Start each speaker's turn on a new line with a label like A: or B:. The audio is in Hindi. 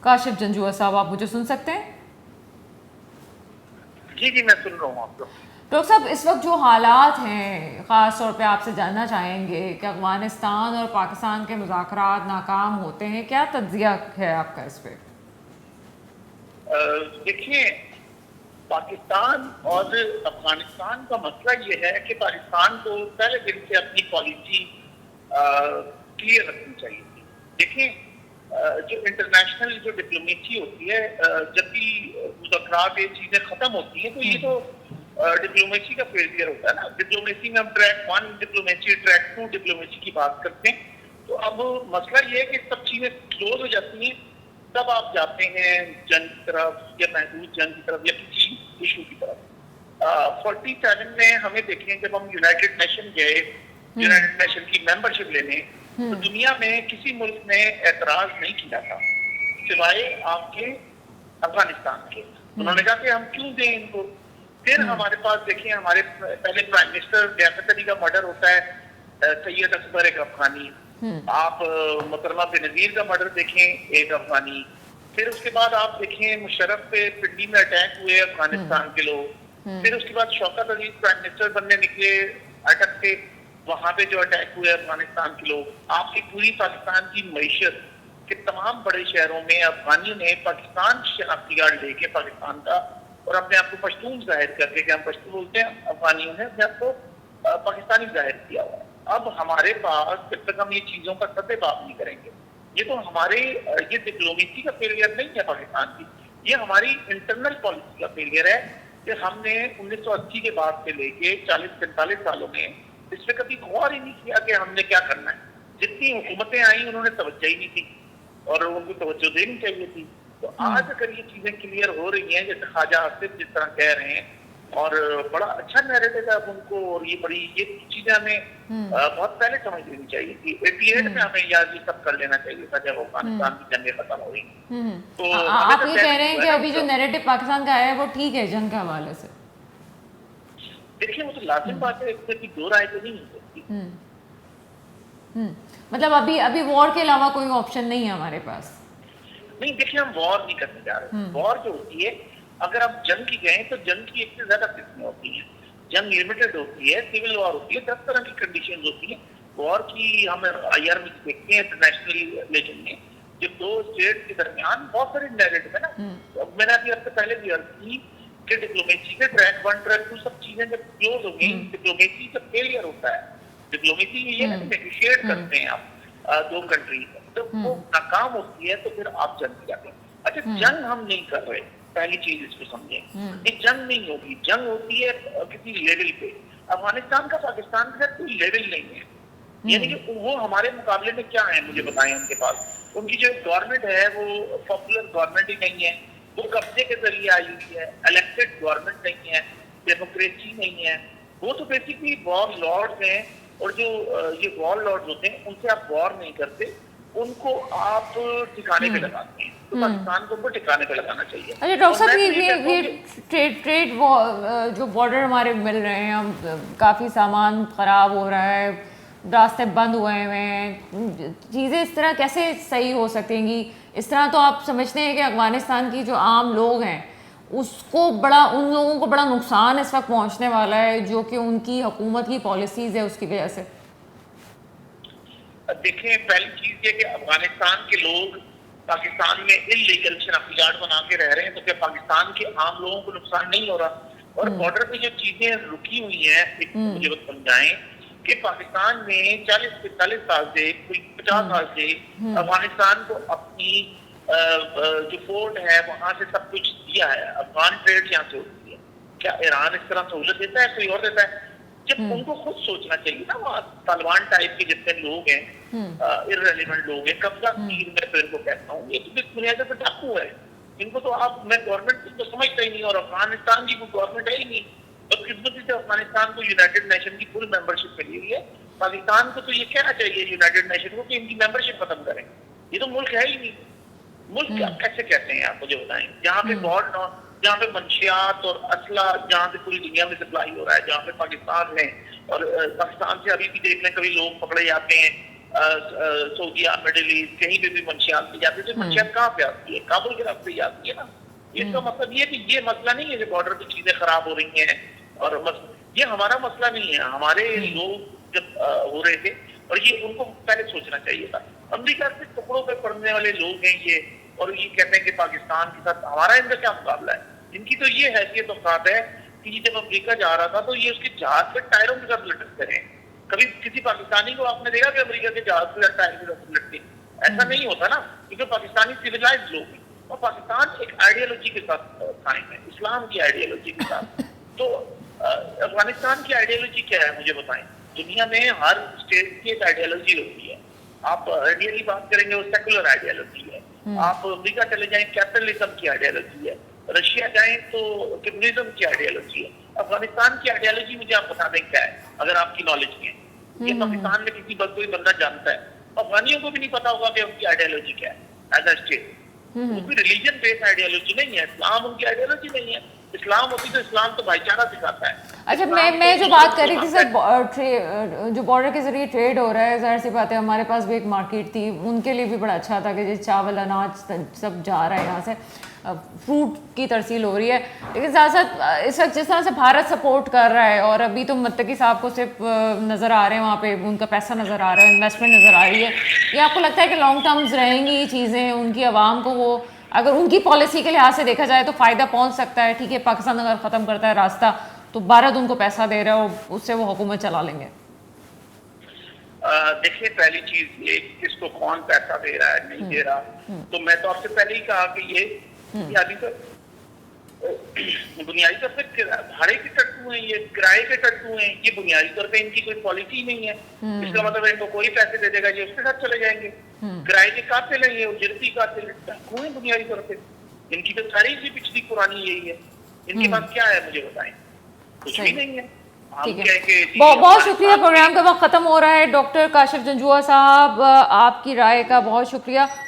A: काशिफ जंजुआ साहब, आप मुझे सुन सकते हैं?
B: जी जी, मैं सुन रहा हूँ आपको।
A: डॉक्टर साहब, इस वक्त जो हालात हैं, ख़ास तौर पे आपसे जानना चाहेंगे कि अफ़गानिस्तान और पाकिस्तान के मुज़ाकरात नाकाम होते हैं, क्या तज्ज़िया है आपका इस पर?
B: देखिए, पाकिस्तान और अफगानिस्तान का मसला ये है कि पाकिस्तान को पहले दिन से अपनी पॉलिसी क्लियर रखनी चाहिए थी। देखिए, जो इंटरनेशनल जो डिप्लोमेसी होती है, जब भी मुज़ाकरात ये चीजें खत्म होती हैं तो ये तो डिप्लोमेसी का फेलियर होता है ना। डिप्लोमेसी में हम ट्रैक 1 डिप्लोमेसी, ट्रैक 2 डिप्लोमेसी की बात करते हैं। तो अब मसला ये है कि सब चीजें क्लोज हो जाती हैं, तब आप जाते हैं जंग की तरफ या महदूद जंग की तरफ या किसी इशू की तरफ। 47 में हमें देखें, जब हम यूनाइटेड नेशन गए, यूनाइटेड नेशन की मेंबरशिप लेने, तो दुनिया में किसी मुल्क ने एतराज नहीं किया था सिवाय आपके अफगानिस्तान के। उन्होंने कहा कि हम क्यों दें इनको। फिर हमारे पास देखिए, हमारे पहले प्राइम मिनिस्टर लियाकत अली का मर्डर होता है, सैयद अकबर एक अफगानी। आप मोहतरमा बेनजीर का मर्डर देखें, एक अफगानी। फिर उसके बाद आप देखें मुशर्रफ पे पिंडी में अटैक हुए अफगानिस्तान के लोग। फिर उसके बाद शौकत अली प्राइम मिनिस्टर बनने निकले, अटक के वहां पे जो अटैक हुए अफगानिस्तान के लोग। आपकी पूरी पाकिस्तान की मईशत के तमाम बड़े शहरों में अफगानियों ने पाकिस्तान शनाख्ती कार्ड लेके पाकिस्तान का और अपने आप को पश्तून जाहिर करके, कि हम पश्तून बोलते हैं, अफगानियों ने अपने आप को पाकिस्तानी जाहिर किया हुआ है। अब हमारे पास जब तक हम ये चीजों का सत्यापात नहीं करेंगे, ये तो हमारे ये डिप्लोमेसी का फेलियर नहीं है पाकिस्तान की, ये हमारी इंटरनल पॉलिसी का फेलियर है कि हमने 1980 के बाद से लेके 40-45 सालों में इस पर कभी गौर ही नहीं किया कि हमने क्या करना है। जितनी हुकूमतें आई उन्होंने तवज्जो ही नहीं दी और उनको तवज्जो देनी चाहिए थी। तो आज अगर ये चीजें क्लियर हो रही हैं, जैसे ख्वाजा आसिफ जिस तरह कह रहे हैं, और बड़ा अच्छा नैरेटिव है अब उनको, और ये चीजें हमें बहुत पहले समझ लेनी चाहिए थी। 88 में हमें याद ये सब कर लेना चाहिए था जब अफगानिस्तान की जंगें खत्म हो रही। तो
A: आप ये कह रहे हैं कि अभी जो नैरेटिव पाकिस्तान का है वो ठीक है जंग के हवाले से?
B: देखिए, वो तो लाजिम बात है, इसमें कोई दो राय तो नहीं हो सकती।
A: मतलब अभी वॉर के अलावा कोई ऑप्शन नहीं है हमारे पास?
B: नहीं, देखिए, हम वॉर नहीं करने जा रहे। वॉर जो होती है, अगर आप जंग की गए तो जंग की एक से ज्यादा किस्में होती हैं। जंग लिमिटेड होती है, सिविल वॉर होती है, 10 तरह की कंडीशन होती है। वॉर की हम IR में देखते हैं, इंटरनेशनल लेजन में, जब दो स्टेट के दरमियान बहुत सारे नैरेटिव है ना। तो मैंने अभी आपसे पहले भी अर्ज की कि डिप्लोमेसी के ट्रैक 1 ट्रैक 2 सब चीजें जब क्लोज होंगी, डिप्लोमेसी का फेलियर होता है। डिप्लोमेसी ये ना नेगोशिएट करते हैं आप दो कंट्री, तो वो नाकाम होती है तो फिर आप जंग जाते हैं। अच्छा, जंग हम नहीं कर रहे, पहली चीज इसको समझें। ये जंग नहीं होगी, जंग होती है किसी लेवल पे। अफगानिस्तान का पाकिस्तान के साथ कोई लेवल नहीं है, यानी कि वो हमारे मुकाबले में क्या है मुझे बताएं। उनके पास उनकी जो गवर्नमेंट है वो पॉपुलर गवर्नमेंट ही नहीं है, वो कब्जे के जरिए आई हुई है, इलेक्टेड गवर्नमेंट नहीं है, डेमोक्रेसी नहीं है। वो तो बेसिकली वॉर लॉर्ड्स हैं, और जो ये वॉर लॉर्ड्स होते हैं उनसे आप वॉर नहीं करते, उनको आप ठिकाने पे लगाते हैं। तो पाकिस्तान को ठिकाने पे लगाना चाहिए।
A: अच्छा डॉक्टर साहब, ये ट्रेड जो बॉर्डर हमारे मिल रहे हैं, हम काफ़ी सामान ख़राब हो रहा है, रास्ते बंद हुए हैं, चीज़ें इस तरह कैसे सही हो सकेंगी? इस तरह तो आप समझते हैं कि अफगानिस्तान की जो आम लोग हैं उसको उन लोगों को बड़ा नुकसान इस वक्त पहुंचने वाला है, जो कि उनकी हुकूमत की पॉलिसीज़ है उसकी वजह से?
B: देखिए, पहली चीज ये कि अफगानिस्तान के लोग पाकिस्तान में इल्लीगल शनाख्ती कार्ड बना के रह रहे हैं, तो क्या पाकिस्तान के आम लोगों को नुकसान नहीं हो रहा? और बॉर्डर पे जो चीजें रुकी हुई हैं, एक मुझे बस समझाएं कि पाकिस्तान में 40-45 साल से, कोई 50 साल से अफगानिस्तान को अपनी जो फोर्ट है वहां से सब कुछ दिया है। अफगान ट्रेड यहाँ से होती है। क्या ईरान इस तरह सहूलत देता है, कोई और देता है? जब उनको खुद सोचना चाहिए ना। वहाँ तालिबान टाइप के जितने लोग हैं, इररेलेवेंट लोग हैं, कब्जा तीर में तो इनको कहता हूँ, ये तो बुनियादी पे डाकू है। इनको तो मैं गवर्नमेंट को समझता ही नहीं, और अफगानिस्तान की कोई गवर्नमेंट है ही नहीं। और किस्मती से अफगानिस्तान को यूनाइटेड नेशन की फुल मेंबरशिप मिली हुई है। पाकिस्तान को तो ये कहना चाहिए यूनाइटेड नेशन को कि इनकी मेंबरशिप खत्म करें। ये तो मुल्क है ही नहीं। मुल्क कैसे कहते हैं आप मुझे बताएं, जहाँ पे बॉर्ड, जहाँ पे मंशियात और असला जहाँ से पूरी दुनिया में सप्लाई हो रहा है, जहाँ पे पाकिस्तान में, और पाकिस्तान से अभी भी देख लें कभी लोग पकड़े जाते हैं, सऊदीया, मिडिल ईस्ट, कहीं पे भी मंशियात दी जाती है तो मंशियात कहाँ पे आती है? काबुल के रास्ते ही आती है ना। इसका मतलब ये कि ये मसला नहीं है कि बॉर्डर पे चीजें खराब हो रही हैं और ये हमारा मसला नहीं है। हमारे लोग जब हो रहे थे, और ये उनको पहले सोचना चाहिए था। अमेरिका से टुकड़ों पे पड़ने वाले लोग हैं ये, और ये कहते हैं कि पाकिस्तान के साथ हमारा इनका क्या मुकाबला है? इनकी तो ये हैसियत औकात है कि जब अमेरिका जा रहा था तो ये उसके जहाज पे टायरों के साथ लटकते रहे। कभी किसी पाकिस्तानी को आपने देखा कि अमेरिका के जहाज पे टायर के साथ लटके? ऐसा नहीं होता ना, क्योंकि पाकिस्तानी सिविलाइज लोग हैं और पाकिस्तान एक आइडियोलॉजी के साथ कायम है, इस्लाम की आइडियोलॉजी के साथ। तो अफगानिस्तान की आइडियोलॉजी क्या है मुझे बताएं? दुनिया में हर स्टेट की एक आइडियोलॉजी होती है। आप इंडिया की बात करेंगे, वो सेकुलर आइडियोलॉजी है। आप अमेरिका चले जाएं, कैपिटलिज्म की आइडियोलॉजी है। रशिया जाएं तो कम्युनिज्म की आइडियोलॉजी है। अफगानिस्तान की आइडियोलॉजी मुझे आप बता दें क्या है, अगर आपकी नॉलेज में है। ये पाकिस्तान में किसी कोई बंदा जानता है? अफगानियों को भी नहीं पता होगा कि उनकी आइडियोलॉजी क्या है एज अ स्टेट। वो भी रिलीजन बेस्ड आइडियोलॉजी नहीं है, इस्लाम उनकी आइडियोलॉजी नहीं है। इस्लाम होती तो इस्लाम तो भाईचारा सिखाता है।
A: अच्छा, मैं जो बात कर रही थी सर, जो बॉर्डर के जरिए ट्रेड हो रहा है, जाहिर सी बात है हमारे पास भी एक मार्केट थी, उनके लिए भी बड़ा अच्छा था कि जैसे चावल, अनाज सब जा रहा है यहाँ से, फ्रूट की तरसील हो रही है। लेकिन साथ साथ इस वक्त जिस तरह से भारत सपोर्ट कर रहा है, और अभी तो मुत्तकी साहब को सिर्फ नज़र आ रहे हैं, वहाँ पे उनका पैसा नज़र आ रहा है, इन्वेस्टमेंट नज़र आ रही है, ये आपको लगता है कि लॉन्ग टर्म्स रहेंगी ये चीज़ें? उनकी आवाम को वो, अगर उनकी पॉलिसी के लिहाज से देखा जाए तो फ़ायदा पहुँच सकता है? ठीक है, पाकिस्तान अगर ख़त्म करता है रास्ता तो भारत उनको पैसा दे रहा है और उससे वो हुकूमत चला लेंगे।
B: देखिए, पहली चीज ये किसको कौन पैसा दे रहा है नहीं दे रहा, तो मैं तो आपसे पहले ही कहा कि ये बुनियादी तौर पे भाड़े के टट्टू हैं, ये किराए के टट्टू हैं। ये बुनियादी तौर पे इनकी कोई पॉलिसी नहीं है। इसका मतलब इनको कोई पैसे दे देगा, ये उसके साथ चले जाएंगे। किराए के कातिल हैं ये, उजरती कातिल टट्टू हैं बुनियादी तौर पे। इनकी तो सारी सी पिछली पुरानी यही है। इनके पास क्या है मुझे बताएं? कुछ भी नहीं है।
A: ठीक है, बहुत शुक्रिया। प्रोग्राम का वक्त खत्म हो रहा है। डॉक्टर काशिफ जंजुआ साहब, आपकी राय का बहुत शुक्रिया।